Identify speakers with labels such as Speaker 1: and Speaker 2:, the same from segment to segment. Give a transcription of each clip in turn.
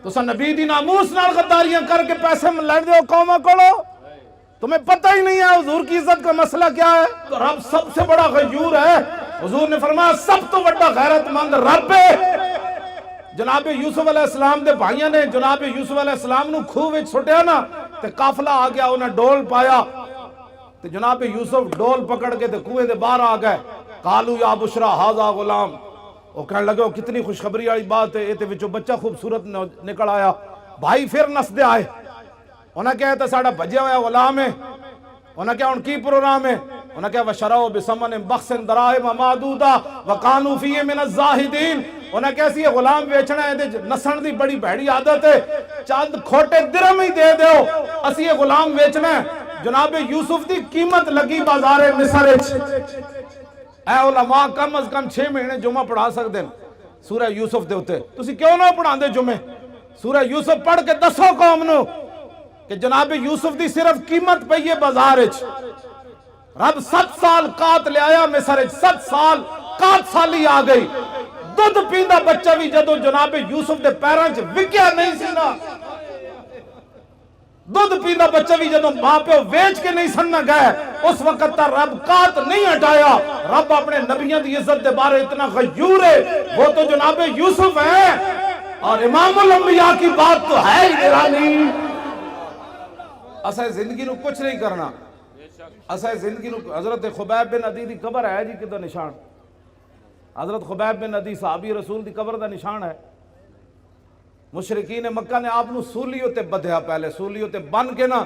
Speaker 1: تسا نبی دی ناموس نال غداریاں کر کے پیسے لڑ دے ہو قوماں کولو، تمہیں پتہ ہی نہیں ہے حضور کی عزت کا مسئلہ کیا ہے. تو رب سب سے بڑا غیور ہے. حضور نے فرمایا سب تو بڑا غیرت مند رب ہے. جناب یوسف علیہ السلام دے بھائیاں نے جناب یوسف علیہ السلام نو کھوہ وچ سٹیا نا تے قافلہ آ گیا، انہیں ڈول پایا تے جناب یوسف ڈول پکڑ کے تے کنویں دے باہر آ گئے. قالو یا بشرا ھذا غلام، وہ کہنے لگے وہ کتنی خوشخبری والی بات ہے، یہ وچوں بچہ خوبصورت نکل آیا. بھائی پھر نسدے آئے، انہیں کہا تھا ساڑا بھجیا ہوا غلام ہے. انہیں کہا ان کی پروگرام ہے. انہیں کہا وَشَرَوْا بِثَمَنٍ بَخْسٍ دَرَاهِمَ مَعْدُودَةٍ وَكَانُوا فِيهِ مِنَ الزَّاهِدِينَ. انہیں کہا یہ غلام بیچنا ہے، نسن دی بڑی بھڑی عادت ہے، چاند کھوٹے درہم ہی دے دیو، اسی یہ غلام بیچنا ہے. جناب یوسف دی قیمت لگی بازار مصر وچ. اے علماء کم از کم 6 مہینے جمعہ پڑھا سکتے ہیں سورہ یوسف دے ہوتے، تسی کیوں نہ پڑھان دے جمعے؟ سورہ یوسف پڑھ کے دسو قوم نو کہ جناب یوسف دی صرف قیمت پئی ہے بازار وچ. رب 7 سال قات لے آیا مصر وچ، 7 سال قات سالی آ گئی. دودھ پیندا بچہ بھی جدو جناب یوسف دے پیراں وچ وکیا نہیں سی نا، دودھ پیندا بچہ بھی جدو ماں پہ ویچ کے نہیں سننا گئے، اس وقت تا رب قات نہیں ہٹایا. رب اپنے نبیوں دی عزت دے بارے اتنا غیور ہے، وہ تو جناب یوسف ہے. اور امام الانبیاء کی بات تو ہے ہی نرالی. اسے زندگی نو کچھ نہیں کرنا، اسے زندگی نو. حضرت خبیب بن عدی دی قبر ہے جی کدھر نشان؟ حضرت خبیب بن عدی صحابی رسول دی قبر دا نشان ہے. مشرکین مکہ نے آپ نو سولیوں تے بدھیا، پہلے سولیوں تے بن کے نا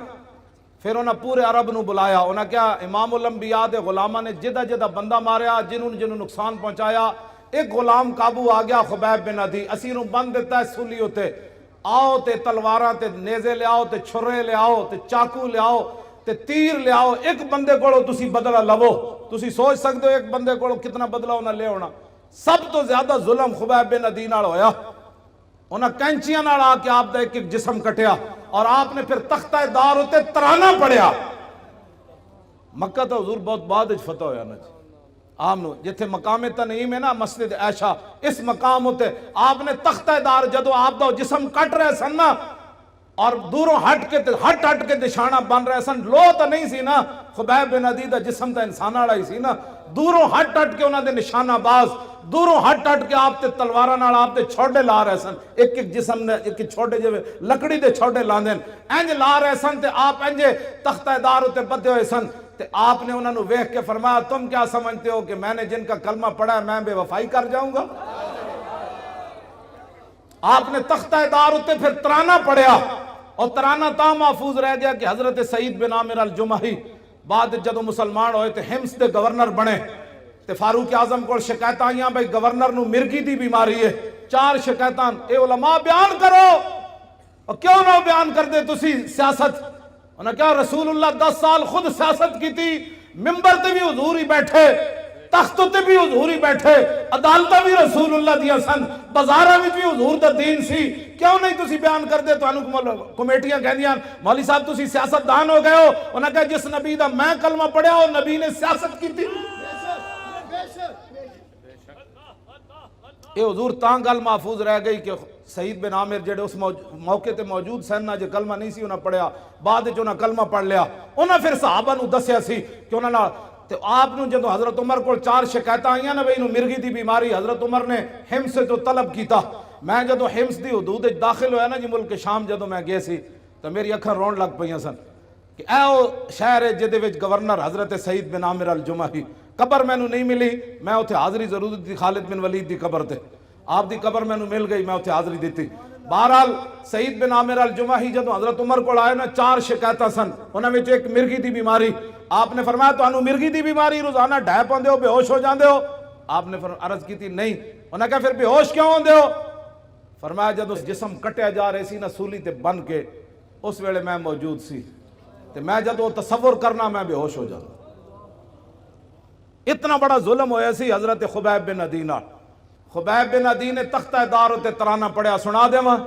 Speaker 1: پھر انہاں پورے عرب نو بلایا. انہاں کیا امام الانبیاء دے غلامہ نے جدہ جدہ بندہ ماریا، جنہوں نقصان پہنچایا. ایک غلام قابو آ گیا خبیب بن عدی، اسی نو بند دیتا ہے سولیوں تے. آؤ تے تلواراں تے نیزے لے آؤ تے چھرے لے آؤ تے چاقو لے آؤ تے تیر لے آؤ، ایک بندے کو تسی بدلہ لو. تسی سوچ سکتے ہو ایک بندے کو کتنا بدلہ انہاں لے ہونا. سب تو زیادہ ظلم خبیب بن عدی نال ہویا. انہاں کینچیاں نال آ کے آپ دا ایک ایک جسم کٹیا اور آپ نے پھر تختہ دار ہوتے ترانہ پڑھیا. مکہ تو حضور بہت بعد اچ فتح ہویا نا جی. آپ نے جتھے مقام تنعیم ہے نا مسجد عائشہ، اس مقام ہوتے آپ نے تختہ دار جدو آپ دا جسم کٹ رہے سن نا اور دوروں ہٹ کے نشانہ بن رہے سن. لو تو نہیں سی نا، خبیب بن عدی دا جسم تا انسان والا ہی سی نا. دوروں ہٹ کے انہاں دے نشانہ باز، دوروں ہٹ کے آپ تے تلواراں نال آپ تے چھوڑے لا رہے سن. ایک ایک جسم نے ایک چھوڑے جو لکڑی دے چھوڑے لاندے انج لا رہے سن تے آپ انج تختہ دار ہوتے بدھے ہوئے سن. تے آپ نے انہوں نے ویکھ کے فرمایا تم کیا سمجھتے ہو کہ میں نے جن کا کلمہ پڑھا ہے میں بے وفائی کر جاؤں گا؟ آپ نے تختہ دار ہوتے پھر ترانہ پڑھیا اور ترانہ تا محفوظ رہ گیا کہ حضرت سعید بن عامر الجمحی بعد جدو مسلمان ہوئے تے حمص دے گورنر بنے تے فاروق اعظم کو شکایت آئیاں بھائی گورنر نو مرگی دی بیماری ہے. 4 شکایتان اے علماء بیان کرو، اور کیوں نہ بیان کر دے تسی سیاست؟ انہوں نے کہا رسول اللہ 10 سال خود سیاست کی تھی، ممبر تے بھی حضور ہی بیٹھے، تخت تے بھی حضور ہی بیٹھے، عدالتہ بھی رسول اللہ دیا سن، بازارہ بھی حضور دا دین سی، کیوں نہیں تسی بیان کر دے؟ تو انہوں کمیٹیاں کہہ دیاں مولوی صاحب تسی سیاست دان ہو گئے ہو. انہوں نے کہا جس نبی دا میں کلمہ پڑھیا اور نبی نے سیاست کی تھی. یہ حضور تاں گل محفوظ رہ گئی کہ سعید بن عامر جڑے اس موقع تے موجود سن نہ جو کلمہ نہیں سی انہاں پڑھیا، بعد جو انہاں کلمہ پڑھ لیا. انہاں پھر صحابہ نو دسیا سی کہ انہاں نہ تے آپ نو جدو حضرت عمر کو 4 شکایتاں آئیاں نا بھئی انہوں مرگی دی بیماری، حضرت عمر نے حمص سے جو طلب کیتا. میں جدو حمص دی حدود داخل ہویا نا جی ملک شام جدو میں گئے سی تو میری اکھاں رون لگ پئیاں سن کہ اے او شہر ہے جدے وچ گورنر حضرت سعید بن عامر الجمحی. قبر میں نو نہیں ملی، میں اتھے حاضری ضرور دی خالد بن ولید دی قبر تے، آپ دی قبر میں نو مل گئی، میں اتھے حاضری دیتی. بہرحال سعید بن عامر الجمحی جدو حضرت عمر کو آئے نا 4 شکایتاں سن، انہاں وچ ایک مرگی دی بیماری. آپ نے فرمایا تو انہوں مرگی دی بیماری روزانہ ڈھائے پاندے ہو، بے ہوش ہو جاندے ہو؟ آپ نے عرض کی تھی نہیں. انہوں نے کہا پھر بے ہوش کیوں ہوندے ہو؟ فرمایا جدو جسم کٹیا جا رہے سی نا سولی تے بن کے، اس ویلے میں موجود سی تے میں جدو تصور کرنا میں بے ہوش ہو جانا. اتنا بڑا ظلم ہویا سی حضرت خبیب بن عدی نال. خبیب بن عدی نے تختہ دار ہوتے ترانہ پڑھیا، سنا دے ماں.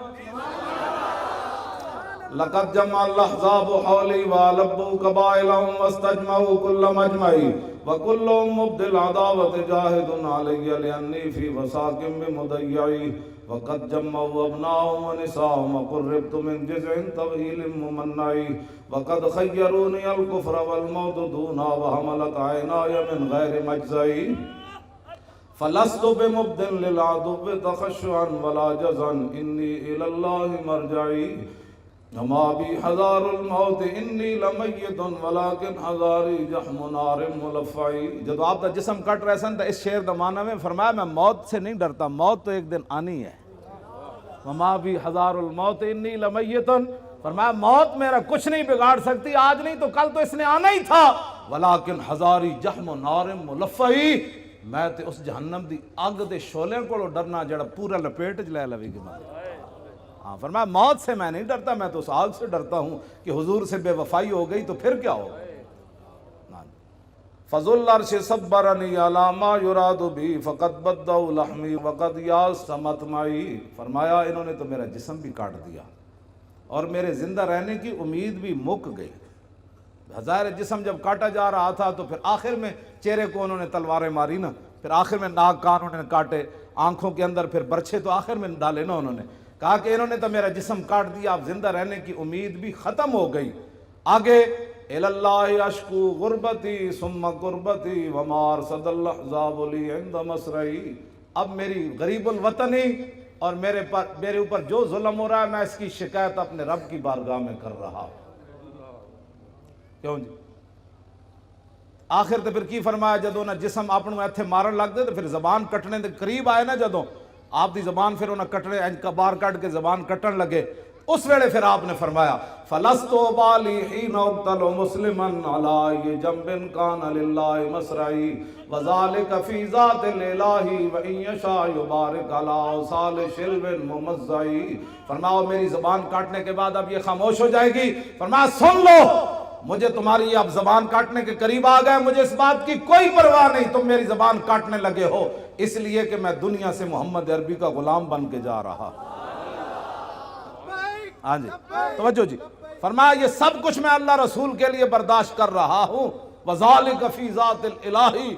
Speaker 1: لقد جمع الاحزاب حولی والبوا قبائلهم واستجمعوا كل مجمعی وكلهم مبدل عداوت جاہد علی لانی فی وساق بمضیعی وقد جمعوا ابناهم ونساهم وقربت من جزع طويل ممنعي وقد خيروني الكفر والموت دونا وحملت عيناي من غير مجزعي فلست بمبد للعدو تخشعا ولا جزعا إني إلى الله مرجعي وما بي حذار الموت انی لمیت ولیکن حذاری جحم نار ملفعی. جب آپ کا جسم کٹ رہے سن تو اس شعر دا معنی میں فرمایا میں موت سے نہیں ڈرتا، موت تو ایک دن آنی ہے. وما بی حذار الموت انی لمیت، فرمایا موت میرا کچھ نہیں بگاڑ سکتی، آج نہیں تو کل تو اس نے آنا ہی تھا. ولیکن حذاری جحم نار ملفعی، میں تے اس جہنم دی اگ دے شولے کو ڈرنا جڑا پورا لپیٹ چ لے لوی گی. ہاں فرمایا موت سے میں نہیں ڈرتا، میں تو اس آگ سے ڈرتا ہوں کہ حضور سے بے وفائی ہو گئی تو پھر کیا ہوگا. فضل العرش صبرنی علی ما یراد بی فقد بدوا لحمی وقد یاس مطمعی. فرمایا انہوں نے تو میرا جسم بھی کاٹ دیا اور میرے زندہ رہنے کی امید بھی مک گئی. ہزار جسم جب کاٹا جا رہا تھا تو پھر آخر میں چہرے کو انہوں نے تلواریں ماری نا، پھر آخر میں ناک کان انہوں نے کاٹے، آنکھوں کے اندر پھر برچھے تو آخر میں ڈالے نا. انہوں نے کہا کہ انہوں نے تو میرا جسم کاٹ دیا، اب زندہ رہنے کی امید بھی ختم ہو گئی. آگے الاللہ اشکو غربتی ثم قربتی وما ارصد الاحزاب لی عند مسرعی. اب میری غریب الوطنی اور میرے اوپر جو ظلم ہو رہا ہے میں اس کی شکایت اپنے رب کی بارگاہ میں کر رہا ہوں. کیوں جی؟ آخر تو پھر کی فرمایا جدوں نہ جسم اپنوں ایتھے مارن لگ دے تو پھر زبان کٹنے دے قریب آئے نا، جدوں آپ دی زبان پھر انہیں کٹنے باہر کٹ کے زبان کٹن لگے، اس ویلے پھر آپ نے فرمایا فَلَسْتُ بَالِي حِينَ اُقْتَلُ مُسْلِمًا عَلَىٰ جَنْبٍ كَانَ لِلَّهِ مَسْرَعِي وَذَلِكَ فِي ذَاتِ الْإِلَٰهِ وَإِن يَشَاء يُبَارِكْ عَلَىٰ أَوْصَالِ شِلْوٍ مُمَزَّعِي. فرمایا میری زبان کاٹنے کے بعد اب یہ خاموش ہو جائے گی. فرمایا سن لو، مجھے تمہاری اب زبان کاٹنے کے قریب آ گئے، مجھے اس بات کی کوئی پرواہ نہیں تم میری زبان کاٹنے لگے ہو، اس لیے کہ میں دنیا سے محمد عربی کا غلام بن کے جا رہا. ہاں جی توجہ جی. فرمایا یہ سب کچھ میں اللہ رسول کے لیے برداشت کر رہا ہوں. وَذَلِكَ فِي ذَاتِ الْإِلَٰهِ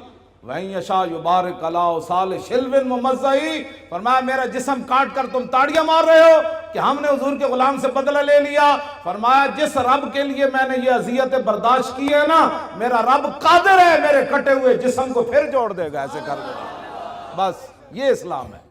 Speaker 1: وَإِن يَشَاء يُبَارِكْ عَلَىٰ أَوْصَالِ شِلْوٍ مُمَزَّعِي. فرمایا میرا جسم کاٹ کر تم تاڑیاں مار رہے ہو کہ ہم نے حضور کے غلام سے بدلہ لے لیا. فرمایا جس رب کے لیے میں نے یہ اذیتیں برداشت کی ہے نا، میرا رب قادر ہے میرے کٹے ہوئے جسم کو پھر جوڑ دے گا ایسے کر دے گا. بس یہ اسلام ہے.